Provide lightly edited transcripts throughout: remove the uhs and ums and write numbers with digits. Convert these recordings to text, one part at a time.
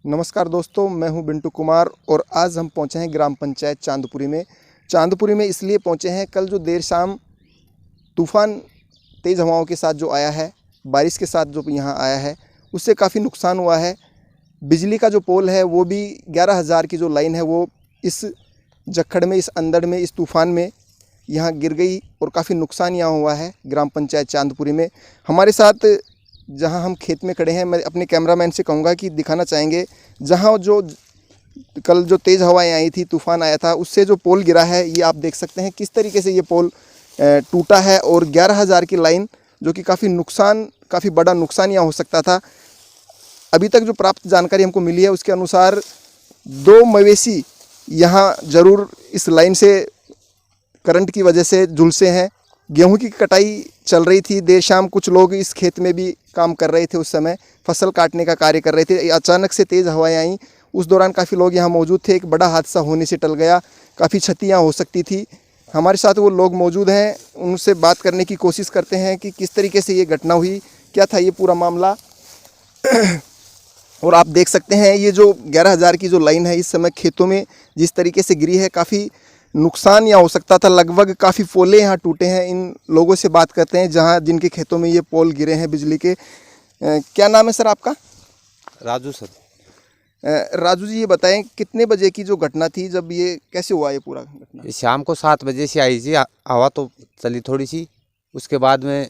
नमस्कार दोस्तों, मैं हूं बिंटू कुमार और आज हम पहुंचे हैं ग्राम पंचायत चांदपुरी में। चांदपुरी में इसलिए पहुंचे हैं, कल जो देर शाम तूफ़ान तेज़ हवाओं के साथ जो आया है, बारिश के साथ जो यहाँ आया है, उससे काफ़ी नुकसान हुआ है। बिजली का जो पोल है वो भी 11,000 की जो लाइन है वो इस जक्खड़ में, इस अंदर में, इस तूफ़ान में यहाँ गिर गई और काफ़ी नुकसान यहाँ हुआ है ग्राम पंचायत चांदपुरी में। हमारे साथ जहाँ हम खेत में खड़े हैं, मैं अपने कैमरामैन से कहूँगा कि दिखाना चाहेंगे जहाँ जो कल जो तेज़ हवाएं आई थी, तूफ़ान आया था, उससे जो पोल गिरा है, ये आप देख सकते हैं किस तरीके से ये पोल टूटा है। और 11,000 की लाइन जो कि काफ़ी बड़ा नुकसान यहाँ हो सकता था। अभी तक जो प्राप्त जानकारी हमको मिली है उसके अनुसार 2 मवेशी यहाँ ज़रूर इस लाइन से करंट की वजह से झुलसे हैं। गेहूं की कटाई चल रही थी, देर शाम कुछ लोग इस खेत में भी काम कर रहे थे, उस समय फसल काटने का कार्य कर रहे थे। अचानक से तेज़ हवाएं आईं, उस दौरान काफ़ी लोग यहाँ मौजूद थे। एक बड़ा हादसा होने से टल गया, काफ़ी क्षतियाँ हो सकती थी। हमारे साथ वो लोग मौजूद हैं, उनसे बात करने की कोशिश करते हैं कि किस तरीके से ये घटना हुई, क्या था ये पूरा मामला। और आप देख सकते हैं ये जो 11,000 की जो लाइन है, इस समय खेतों में जिस तरीके से गिरी है, काफ़ी नुकसान यहाँ हो सकता था। लगभग काफ़ी पोले यहाँ टूटे हैं। इन लोगों से बात करते हैं जिनके खेतों में ये पोल गिरे हैं बिजली के। क्या नाम है सर आपका? राजू सर। राजू जी, ये बताएं कितने बजे की जो घटना थी, जब ये कैसे हुआ ये पूरा घटना? शाम को 7 बजे से आई थी, हवा तो चली थोड़ी सी, उसके बाद में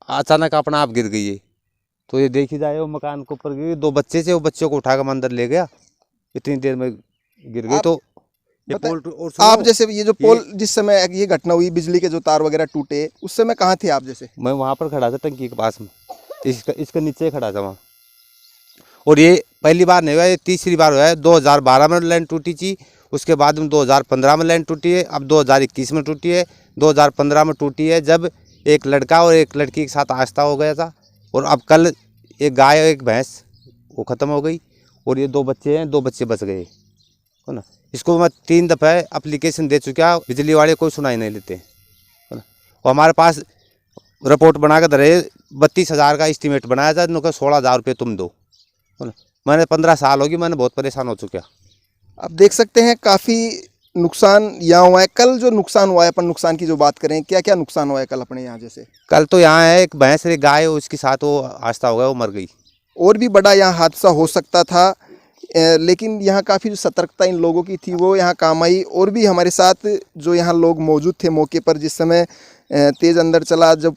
अचानक अपना आप गिर गई है। तो ये देखी जाए वो मकान के ऊपर गिरी, 2 बच्चे थे, वो बच्चों को उठाकर मैं अंदर ले गया, इतनी देर में गिर गई। तो ये पोल और आप जैसे ये जो पोल, जिस समय ये घटना हुई, बिजली के जो तार वगैरह टूटे, उस समय कहाँ थे आप? जैसे मैं वहाँ पर खड़ा था टंकी के पास में, इसके नीचे खड़ा था वहाँ। और ये पहली बार नहीं हुआ, ये तीसरी बार हुआ है। 2012 में लाइन टूटी थी, उसके बाद में 2015 में लाइन टूटी है, अब 2021 में टूटी है। 2015 में टूटी है जब एक लड़का और एक लड़की के साथ आस्था हो गया था। और अब कल एक गाय और एक भैंस वो ख़त्म हो गई, और ये 2 बच्चे हैं, 2 बच्चे बच गए, है ना। इसको मैं 3 दफ़ा एप्लीकेशन दे चुका, बिजली वाले कोई सुनाई नहीं लेते, है ना। और हमारे पास रिपोर्ट बना कर धरे, 32,000 का एस्टीमेट बनाया था, उनको 16,000 रुपये तुम दो, है ना। मैंने 15 साल होगी, मैंने बहुत परेशान हो चुका। आप देख सकते हैं काफ़ी नुकसान यहाँ हुआ है। कल जो नुकसान हुआ है, अपन नुकसान की जो बात करें, क्या क्या नुकसान हुआ है कल अपने यहाँ? जैसे कल तो यहाँ है एक भैंस, एक गाय, उसके साथ वो हादसा हो गया, वो मर गई। और भी बड़ा यहाँ हादसा हो सकता था, लेकिन यहाँ काफ़ी जो सतर्कता इन लोगों की थी वो यहाँ काम आई। और भी हमारे साथ जो यहाँ लोग मौजूद थे मौके पर, जिस समय तेज़ अंदर चला, जब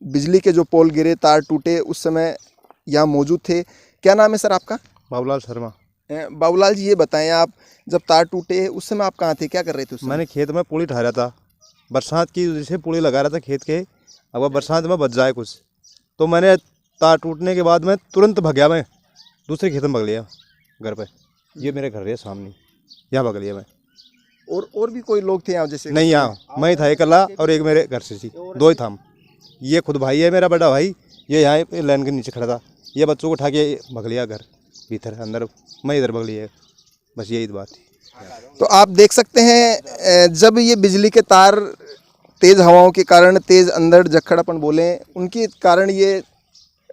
बिजली के जो पोल गिरे, तार टूटे, उस समय यहाँ मौजूद थे। क्या नाम है सर आपका? बाबूलाल शर्मा। बाबूलाल जी, ये बताएं, आप जब तार टूटे उस समय आप कहाँ थे, क्या कर रहे थे उस समय? मैंने खेत में पुली ठहरा था, बरसात की वजह से पुली लगा रहा था खेत के। अब बरसात में बच जाए कुछ, तो मैंने तार टूटने के बाद मैं तुरंत भाग गया, मैं दूसरे खेत में भाग लिया घर पे। ये मेरे घर है सामने, यहाँ भाग लिया मैं। और भी कोई लोग थे यहाँ? जैसे नहीं, यहाँ मैं ही था अकेला, और एक मेरे घर से थी, 2 ही था हम। ये खुद भाई है मेरा, बड़ा भाई, ये यहाँ लाइन के नीचे खड़ा था। ये बच्चों को उठा के भाग लिया घर भीतर अंदर, मैं इधर भाग लिया, बस यही बात थी। तो आप देख सकते हैं जब ये बिजली के तार तेज़ हवाओं के कारण, तेज़ अंदर जक्खड़ अपन बोले, उनके कारण ये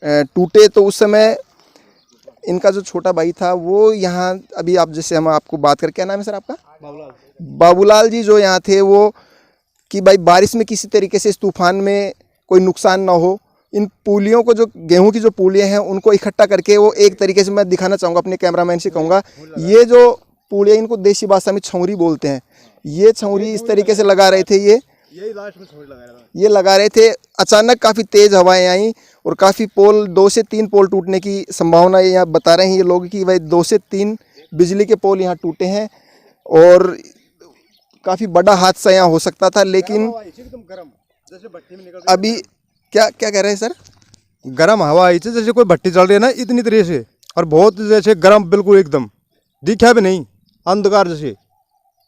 टूटे, तो उस समय इनका जो छोटा भाई था वो यहाँ, अभी आप जैसे हम आपको बात कर, क्या नाम है सर आपका? बाबूलाल जी, जो यहाँ थे वो, कि भाई बारिश में किसी तरीके से इस तूफान में कोई नुकसान ना हो, इन पुलियों को, जो गेहूं की जो पुलियाँ हैं, उनको इकट्ठा करके, वो एक तरीके से मैं दिखाना चाहूँगा, अपने कैमरामैन से कहूँगा, ये जो पुलियाँ, इनको देसी भाषा में छौरी बोलते हैं। ये छौरी इस तरीके से लगा रहे थे, ये लगा रहे थे। अचानक काफ़ी तेज़ हवाएं आई और काफ़ी पोल, 2 से 3 पोल टूटने की संभावना यहाँ बता रहे हैं ये लोग, कि भाई 2 से 3 बिजली के पोल यहाँ टूटे हैं और काफ़ी बड़ा हादसा यहाँ हो सकता था। लेकिन अभी क्या कह रहे हैं सर? गर्म हवा आई थी, जैसे कोई भट्टी चल रही है ना, इतनी तरह से, और बहुत जैसे गर्म, बिल्कुल एकदम दिखा भी नहीं, अंधकार जैसे,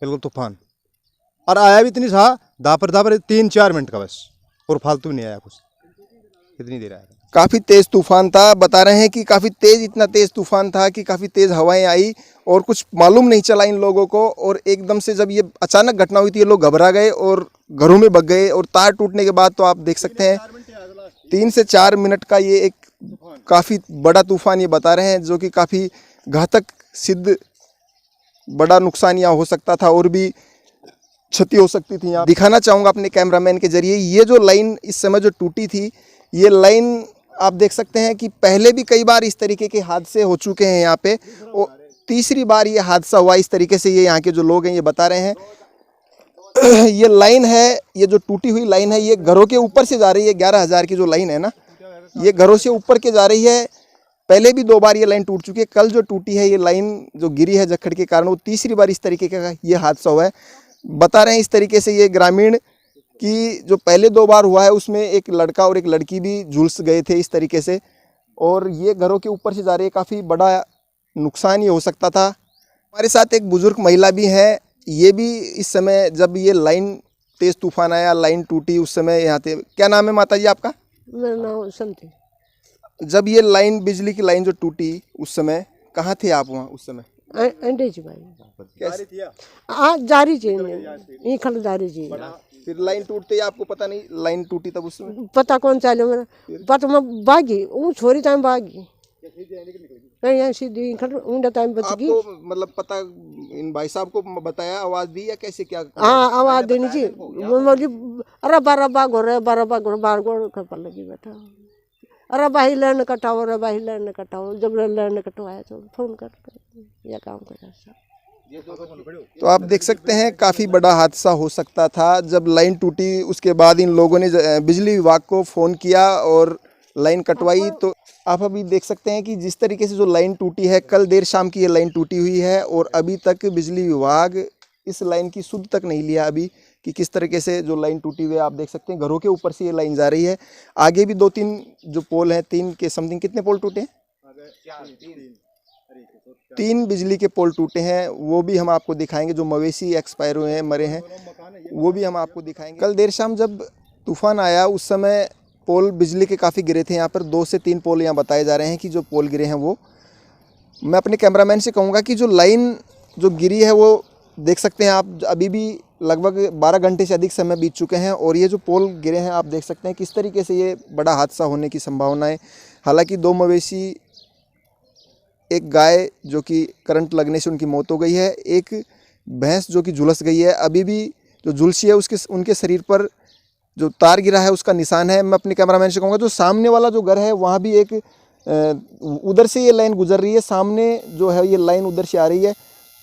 बिल्कुल तूफान। और आया भी इतनी सा दापर 3-4 मिनट का बस, और फालतू नहीं आया कुछ, इतनी देर आया। काफ़ी तेज़ तूफान था, बता रहे हैं कि काफ़ी तेज़, इतना तेज़ तूफान था कि काफ़ी तेज़ हवाएं आई और कुछ मालूम नहीं चला इन लोगों को। और एकदम से जब ये अचानक घटना हुई थी, ये लोग घबरा गए और घरों में भाग गए। और तार टूटने के बाद तो आप देख सकते हैं 3 से 4 मिनट का ये एक काफ़ी बड़ा तूफान ये बता रहे हैं, जो कि काफ़ी घातक सिद्ध बड़ा नुकसान यहाँ हो सकता था और भी क्षति हो सकती थी। यहाँ दिखाना चाहूँगा अपने कैमरामैन के जरिए, ये जो लाइन इस समय जो टूटी थी, ये लाइन आप देख सकते हैं कि पहले भी कई बार इस तरीके के हादसे हो चुके हैं यहाँ पे, और तीसरी बार ये हादसा हुआ इस तरीके से। ये यहाँ के जो लोग हैं ये बता रहे हैं। ये लाइन है, ये जो टूटी हुई लाइन है, ये घरों के ऊपर से जा रही है। 11,000 की जो लाइन है ना, ये घरों से ऊपर के जा रही है। पहले भी 2 बार ये लाइन टूट चुकी है। कल जो टूटी है ये लाइन, जो गिरी है झक्खड़ के कारण, वो तीसरी बार इस तरीके का ये हादसा हुआ है। बता रहे हैं इस तरीके से ये ग्रामीण कि जो पहले 2 बार हुआ है उसमें एक लड़का और एक लड़की भी झुलस गए थे इस तरीके से, और ये घरों के ऊपर से जा रही है। काफ़ी बड़ा नुकसान ये हो सकता था। हमारे साथ एक बुजुर्ग महिला भी है, ये भी इस समय जब ये लाइन तेज़ तूफान आया, लाइन टूटी, उस समय यहाँ थे। क्या नाम है माता जी आपका? मेरा नाम संती। जब ये लाइन, बिजली की लाइन जो टूटी, उस समय कहाँ थे आप वहाँ उस समय? अंडे जी भाई कैसे? जारी जी ये खल जारी जी। फिर लाइन टूटते ही आपको पता नहीं लाइन टूटी तब उस समय? पता कौन चाले मेरा पता, मैं भागी वो छोरी टाइम भागी नहीं यहाँ सीधी खल ऊंडा टाइम बच गई। आपको मतलब पता इन भाई साहब को बताया, आवाज दी या कैसे क्या? हाँ आवाज देनी जी, बोली अरे बारह बाग हो रहे, बारह बाग बार गोड़ खपर लगी बैठा, अरे भाई लैंड कटाओ, अरे भाई लैंड कटाओ। जब लैंड कटवाया तो फोन कर यह काम करा। तो आप देख सकते हैं काफ़ी बड़ा हादसा हो सकता था। जब लाइन टूटी उसके बाद इन लोगों ने बिजली विभाग को फ़ोन किया और लाइन कटवाई। तो आप अभी देख सकते हैं कि जिस तरीके से जो लाइन टूटी है, कल देर शाम की ये लाइन टूटी हुई है और अभी तक बिजली विभाग इस लाइन की सुध तक नहीं लिया अभी कि किस तरीके से जो लाइन टूटी हुई है। आप देख सकते हैं घरों के ऊपर से ये लाइन जा रही है। आगे भी 2-3 जो पोल हैं, 3 के समथिंग कितने पोल टूटे हैं? 3 बिजली के पोल टूटे हैं, वो भी हम आपको दिखाएंगे। जो मवेशी एक्सपायर हुए हैं, मरे हैं, वो भी हम आपको दिखाएंगे। कल देर शाम जब तूफान आया उस समय पोल बिजली के काफ़ी गिरे थे। यहाँ पर 2 से 3 पोल यहाँ बताए जा रहे हैं कि जो पोल गिरे हैं वो। मैं अपने कैमरामैन से कहूँगा कि जो लाइन जो गिरी है वो देख सकते हैं आप, अभी भी लगभग 12 घंटे से अधिक समय बीत चुके हैं और ये जो पोल गिरे हैं आप देख सकते हैं किस तरीके से ये बड़ा हादसा होने की संभावनाएं। हालांकि 2 मवेशी, एक गाय जो कि करंट लगने से उनकी मौत हो गई है, एक भैंस जो कि झुलस गई है। अभी भी जो झुलसी है उनके शरीर पर जो तार गिरा है उसका निशान है। मैं अपने कैमरामैन से कहूँगा जो सामने वाला जो घर है वहाँ भी एक उधर से ये लाइन गुजर रही है, सामने जो है ये लाइन उधर से आ रही है।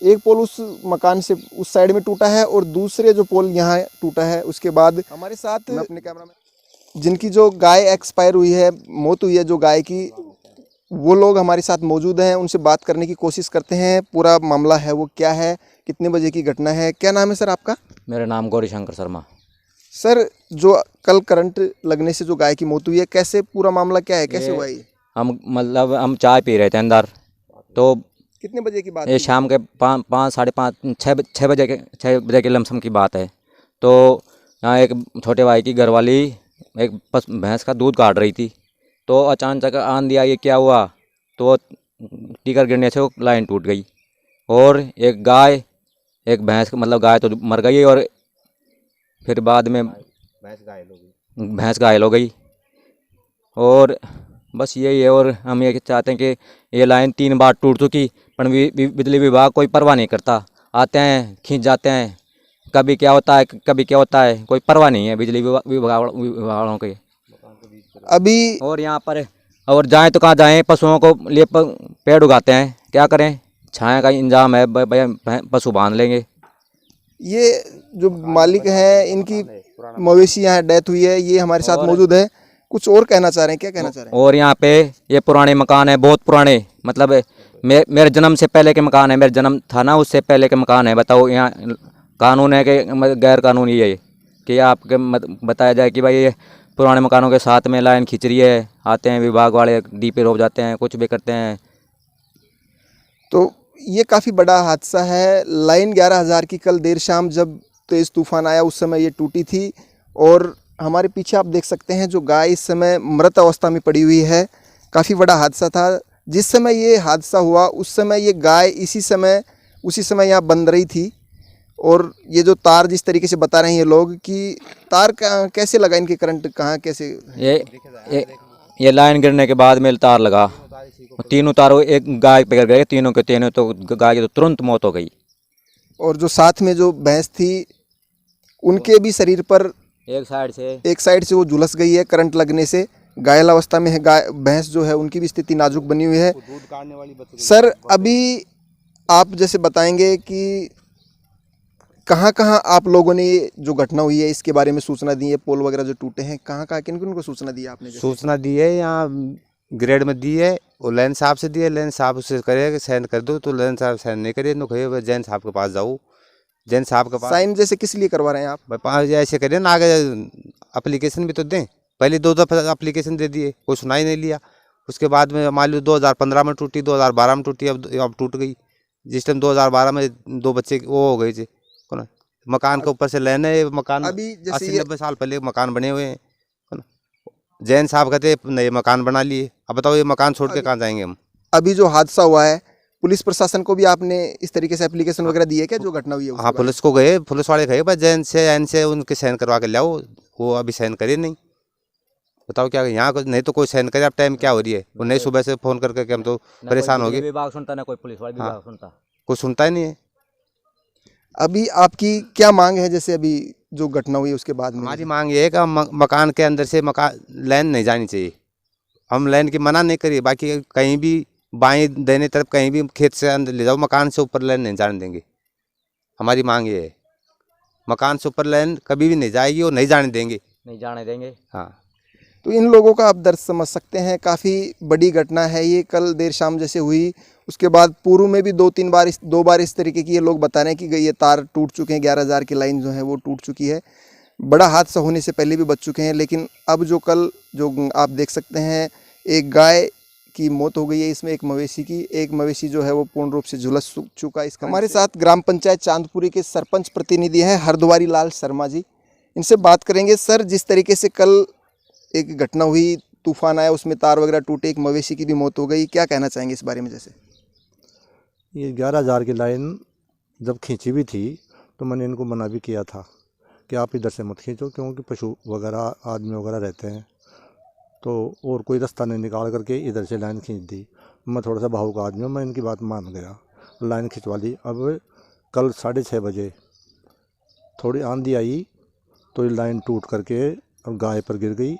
एक पोल उस मकान से उस साइड में टूटा है और दूसरे जो पोल यहाँ टूटा है। उसके बाद हमारे साथ अपने कैमरामैन जिनकी जो गाय एक्सपायर हुई है, मौत हुई है जो गाय की, वो लोग हमारे साथ मौजूद हैं। उनसे बात करने की कोशिश करते हैं। पूरा मामला है वो क्या है, कितने बजे की घटना है। क्या नाम है सर आपका? मेरा नाम गौरी शंकर शर्मा। सर जो कल करंट लगने से जो गाय की मौत हुई है, कैसे पूरा मामला क्या है, कैसे हुआ ये? हम चाय पी रहे थे अंदर, तो कितने बजे की बात ये है? शाम के 5, साढ़े 5, 6 बजे के लमसम की बात है। तो यहाँ एक छोटे भाई की घरवाली एक भैंस का दूध काट रही थी, तो अचानक आंधी आई। क्या हुआ तो टीकर गिरने से वो लाइन टूट गई और एक भैंस, मतलब गाय तो मर गई और फिर बाद में भैंस घायल हो गई। और बस यही है। और हम ये चाहते हैं कि ये लाइन 3 बार टूट चुकी, पर बिजली विभाग कोई परवाह नहीं करता। आते हैं, खींच जाते हैं, कभी क्या होता है कभी क्या होता है, कोई परवाह नहीं है बिजली विभाग वालों के अभी। और यहाँ पर और जाएं तो कहाँ जाएं, पशुओं को लिए पेड़ उगाते हैं, क्या करें, छाया का इंतजाम है, भैया पशु बांध लेंगे। ये जो मालिक हैं इनकी मवेशी यहाँ डेथ हुई है, ये हमारे साथ मौजूद है। कुछ और कहना चाह रहे हैं, क्या कहना चाह रहे हैं? और यहाँ पे ये पुराने मकान है, बहुत पुराने, मतलब मेरे जन्म से पहले के मकान है। मेरा जन्म था ना, उससे पहले के मकान है। बताओ यहाँ कानून है कि गैर कानूनी है कि आपके बताया जाए कि भाई ये पुराने मकानों के साथ में लाइन खींच रही है। आते हैं विभाग वाले, डीपी रोक जाते हैं, कुछ भी करते हैं। तो ये काफ़ी बड़ा हादसा है। लाइन 11,000 की कल देर शाम जब तेज़ तूफान आया उस समय ये टूटी थी और हमारे पीछे आप देख सकते हैं जो गाय इस समय मृत अवस्था में पड़ी हुई है। काफ़ी बड़ा हादसा था। जिस समय ये हादसा हुआ उस समय ये गाय उसी समय यहाँ बंध रही थी। और ये जो तार, जिस तरीके से बता रहे हैं ये लोग कि तार कैसे लगा, इनके करंट कहाँ कैसे? ये लाइन गिरने के बाद में तार लगा, तीनों तारों एक गाय पे गिर गए, तीनों के तीनों, तो गाय की तो तुरंत मौत हो गई। और जो साथ में जो भैंस थी उनके भी शरीर पर एक साइड से वो झुलस गई है करंट लगने से, घायल अवस्था में है। गाय भैंस जो है उनकी भी स्थिति नाजुक बनी हुई है। दूध काटने वाली बच्ची सर अभी आप जैसे बताएंगे कि कहाँ कहाँ आप लोगों ने ये जो घटना हुई है इसके बारे में सूचना दी है, पोल वगैरह जो टूटे हैं कहाँ कहाँ किन किन को सूचना दी है आपने? सूचना दी है, यहाँ ग्रेड में दी है और लैन साहब से दी है। लैन साहब उससे करे कि साइन कर दो, तो लैन साहब साइन नहीं करे, तो कहे जैन साहब के पास जाओ। जैन साहब के पास साइन जैसे किस लिए करवा रहे हैं आप? भाई 5 ऐसे करिए ना, आगे अप्लीकेशन भी तो दें। पहले 2 दफ़ा अप्लीकेशन दे दिए, कोई सुनाई नहीं लिया। उसके बाद में मान लो 2015 में टूटी, 2012 में टूटी, अब टूट गई। जिस टाइम 2012 में 2 बच्चे वो हो गए थे, कौन मकान के ऊपर से लेने मकान अभी जैसे 80-90 साल पहले मकान बने हुए हैं। जैन साहब कहते नए मकान बना लिए, अब बताओ ये मकान छोड़ के कहाँ जाएंगे हम? अभी जो हादसा हुआ है पुलिस प्रशासन को भी आपने इस तरीके से एप्लीकेशन वगैरह दी है क्या जो घटना हुई है? हाँ, पुलिस को गए, पुलिस वाले गए, बस जैन से एन से उनके साइन करवा के लाओ। वो अभी साइन करे नहीं। बताओ क्या यहाँ नहीं तो कोई साइन करे। अब टाइम क्या हो रही है, वो नहीं सुबह से फ़ोन करके कि हम तो परेशान हो गए। विभाग सुनता ना कोई पुलिस वाला विभाग सुनता, कोई सुनता ही नहीं है। अभी आपकी क्या मांग है जैसे अभी जो घटना हुई उसके बाद में? हमारी मांग ये है कि मकान के अंदर से मकान लाइन नहीं जानी चाहिए। हम लाइन की मना नहीं करिए, बाकी कहीं भी बाएं दाहिने तरफ कहीं भी खेत से अंदर ले जाओ, मकान से ऊपर लाइन नहीं जाने देंगे। हमारी मांग ये है, मकान से ऊपर लाइन कभी भी नहीं जाएगी और नहीं जाने देंगे। हाँ, तो इन लोगों का आप दर्द समझ सकते हैं। काफ़ी बड़ी घटना है ये, कल देर शाम जैसे हुई। उसके बाद पूर्व में भी 2 बार इस तरीके की ये लोग बता रहे हैं कि ये तार टूट चुके हैं, 11,000 की लाइन जो है वो टूट चुकी है। बड़ा हादसा होने से पहले भी बच चुके हैं। लेकिन अब जो कल जो आप देख सकते हैं, एक गाय की मौत हो गई है, इसमें एक मवेशी जो है वो पूर्ण रूप से झुलस चुका है। इसका हमारे साथ ग्राम पंचायत चांदपुरी के सरपंच प्रतिनिधि हैं हरद्वारी लाल शर्मा जी, इनसे बात करेंगे। सर, जिस तरीके से कल एक घटना हुई, तूफान आया, उसमें तार वगैरह टूटे, एक मवेशी की भी मौत हो गई, क्या कहना चाहेंगे इस बारे में? जैसे ये 11,000 की लाइन जब खींची भी थी तो मैंने इनको मना भी किया था कि आप इधर से मत खींचो, क्योंकि पशु वगैरह आदमी वगैरह रहते हैं, तो और कोई रास्ता नहीं निकाल करके इधर से लाइन खींच दी। मैं थोड़ा सा भावुक आदमी हूँ, मैं इनकी बात मान गया, लाइन खिंचवा ली। अब कल 6:30 बजे थोड़ी आंधी आई तो ये लाइन टूट करके अब गाय पर गिर गई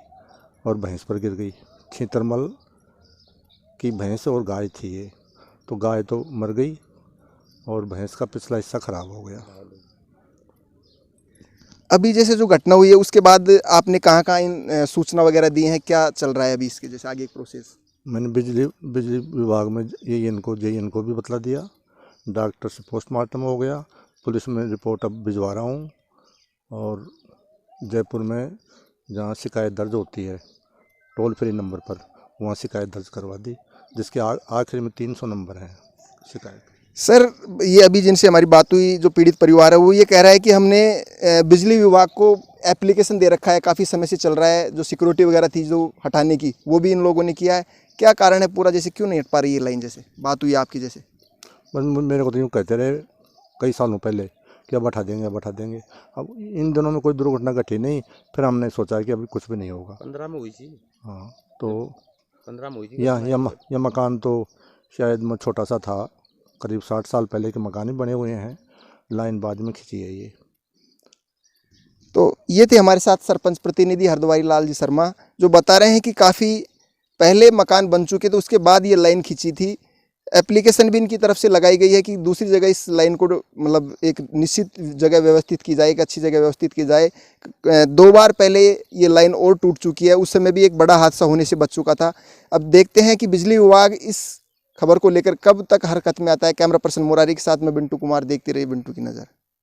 और भैंस पर गिर गई। खींतरमल की भैंस और गाय थी ये, तो गाय तो मर गई और भैंस का पिछला हिस्सा खराब हो गया। अभी जैसे जो घटना हुई है उसके बाद आपने कहाँ कहाँ इन सूचना वगैरह दी हैं, क्या चल रहा है अभी इसके जैसे आगे एक प्रोसेस? मैंने बिजली विभाग में इनको भी बतला दिया, डॉक्टर से पोस्टमार्टम हो गया, पुलिस में रिपोर्ट अब भिजवा रहा हूँ, और जयपुर में जहाँ शिकायत दर्ज होती है टोल फ्री नंबर पर, वहाँ शिकायत दर्ज करवा दी, जिसके आखिर में 300 नंबर हैं शिकायत। सर, ये अभी जिनसे हमारी बात हुई, जो पीड़ित परिवार है, वो ये कह रहा है कि हमने बिजली विभाग को एप्लीकेशन दे रखा है, काफ़ी समय से चल रहा है, जो सिक्योरिटी वगैरह थी जो हटाने की, वो भी इन लोगों ने किया है। क्या कारण है पूरा, जैसे क्यों नहीं हट पा रही है लाइन? जैसे बात हुई आपकी, जैसे बस मेरे को तो यूँ कहते रहे कई सालों पहले कि अब हटा देंगे। अब इन दिनों में कोई दुर्घटना घटी नहीं, फिर हमने सोचा कि अभी कुछ भी नहीं होगा। 15 में हुई थी। हाँ, तो 15 में हुई थी। यह मकान तो शायद मैं छोटा सा था, करीब 60 साल पहले के मकान ही बने हुए हैं, लाइन बाद में खिंची है ये। तो ये थे हमारे साथ सरपंच प्रतिनिधि हरद्वारी लाल जी शर्मा, जो बता रहे हैं कि काफ़ी पहले मकान बन चुके थे, उसके बाद ये लाइन खींची थी। एप्लीकेशन भी इनकी तरफ से लगाई गई है कि दूसरी जगह इस लाइन को मतलब एक निश्चित जगह व्यवस्थित की जाए, एक अच्छी जगह व्यवस्थित की जाए। 2 बार पहले ये लाइन और टूट चुकी है, उस समय भी एक बड़ा हादसा होने से बच चुका था। अब देखते हैं कि बिजली विभाग इस खबर को लेकर कब तक हरकत में आता है। कैमरा पर्सन मुरारी के साथ में बिंटू कुमार, देखते रहिए बिंटू की नज़र।